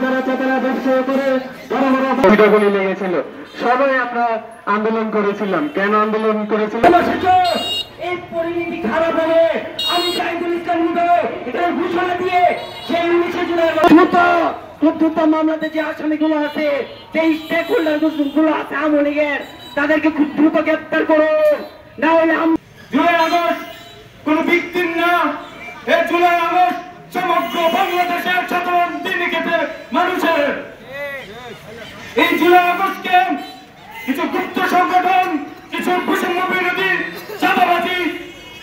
যারা চেতনা ব্যবসা করে বড় বড় লেগেছিল, সবাই আমরা আন্দোলন করেছিলাম। কেন আন্দোলন করেছিলাম? এই পরিণতি খারাপ হবে, আমি জাহিদুল ইসলাম এটার ঘোষণা দিয়ে সেই 19 জুলাই মামলাতে যে আসামিগুলো আছে, সেই স্টেক হোল্ডার গুলো আছে আওয়ামী লীগের, তাদেরকে খুব দ্রুত গ্রেপ্তার করুন। না হলে জুলাই আগস্ট কোন ভিকটিম না, এই জুলাই আগস্ট সমগ্র বাংলাদেশের সাধারণ দিনক্ষেত্রে মানুষের। এই জুলাই আগস্টকে কিছু গুপ্ত সংগঠন, কিছু বৈষম্য বিরোধী চাঁদাবাজি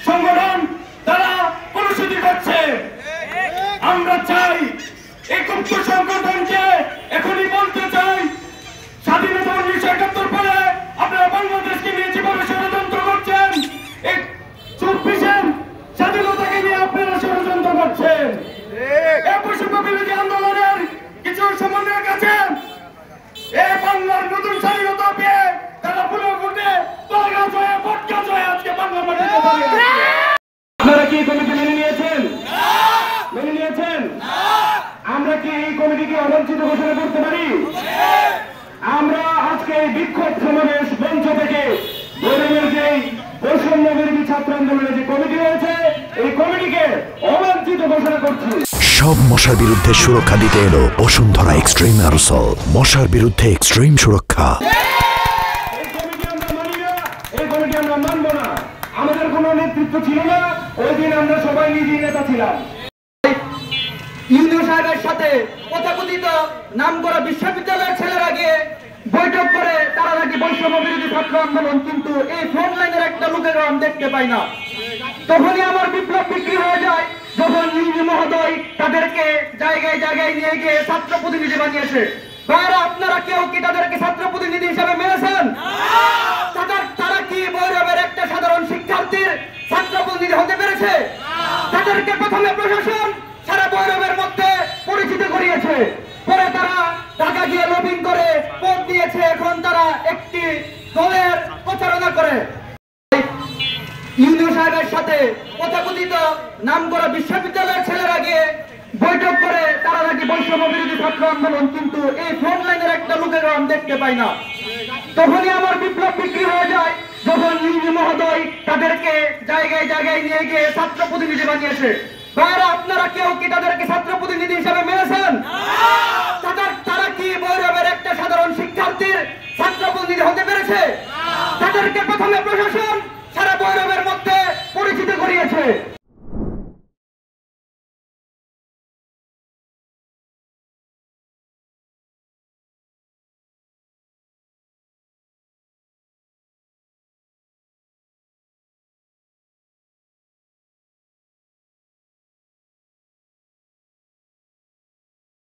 সংগঠন তারা পরিস্থিতি করছে। আমরা চাই এই গুপ্ত সংগঠনকে এখনই বলতে চাই, স্বাধীনতা 1971 পরে আপনারা বাংলাদেশকে নিয়ে যেভাবে ষড়যন্ত্র করছেন, এই 24-এর স্বাধীনতাকে নিয়ে আপনারা ষড়যন্ত্র করছেন। এই বৈষম্য বিরোধী আন্দোলনের কিছু সমন্বয়ের কাছে এই বাংলার নতুন স্বাধীনতা পেয়ে তারা পুরো ভোটে তলগাছ হয়ে ভোটগাছ হয়ে আজকে বাংলা মাটিতে দাঁড়িয়ে আছে। আপনারা কি এই কমিটি মেনে নিয়েছেন? মেনে নিয়েছেন? আমরা কি এই কমিটিকে অবাঞ্ছিত ঘোষণা করতে পারি? আমরা আজকে এই বিক্ষোভ সমাবেশ মঞ্চ থেকে গরিবের যে বৈষম্য বিরোধী ছাত্র আন্দোলনের যে কমিটি রয়েছে, এই কমিটিকে অবাঞ্ছিত ঘোষণা করছি। সব মশার বিরুদ্ধে সুরক্ষা দিতে এলো বসুন্ধরা এক্সট্রিম অ্যারোসল, মশার বিরুদ্ধে এক্সট্রিম সুরক্ষা। এই কমিটি আমরা মানি না, এই কমিটি আমরা মানব না। আমাদের কোনো নেতৃত্ব ছিল না, ওই দিন আমরা সবাই নিজেই নেতা ছিলাম। ইউনিয়ন সাহেবের সাথে তথাকথিত নাম করা বিশ্ববিদ্যালয়ের ছেলেরা গিয়ে বৈঠক করে তারা নাকি বৈষম্য বিরোধী ছাত্র আন্দোলন, কিন্তু এই ফ্রন্ট লাইনের একটা লোকের আমি দেখতে পাই না। তখনই আমার বিপ্লব বিক্রি হয়ে যায় যখন ইউনি মহোদয় তাদেরকে জায়গায় জায়গায় নিয়ে গিয়ে ছাত্র প্রতিনিধি বানিয়েছে। ভাইরা, আপনারা কেউ কি তাদেরকে ছাত্র প্রতিনিধি হিসেবে মেনেছেন? তারা কি ভৈরবের একটা সাধারণ শিক্ষার্থীর ছাত্র প্রতিনিধি হতে পেরেছে? তাদেরকে প্রথমে প্রশাসন সারা ভৈরবের মধ্যে পরিচিত করিয়েছে, পরে তারা ঢাকা গিয়ে লবিং করে পদ দিয়েছে, এখন তারা একটি দলের প্রচারণা করে। ইউনিয়ন সাহেবের সাথে তথাকথিত নাম করা বিশ্ববিদ্যালয়ের ছেলেরা গিয়ে বৈঠক করে তারা নাকি বৈষম্য বিরোধী ছাত্র আন্দোলন, কিন্তু এই ফ্রন্ট লাইনের একটা লোকের আমি দেখতে পাই না। তখনই আমার বিপ্লব বিক্রি হয়ে যায় যখন ইউনি মহোদয় তাদেরকে জায়গায় জায়গায় নিয়ে গিয়ে ছাত্র প্রতিনিধি বানিয়েছে। ভাইরা, আপনারা কেউ কি তাদেরকে ছাত্র প্রতিনিধি হিসেবে মেনেছেন?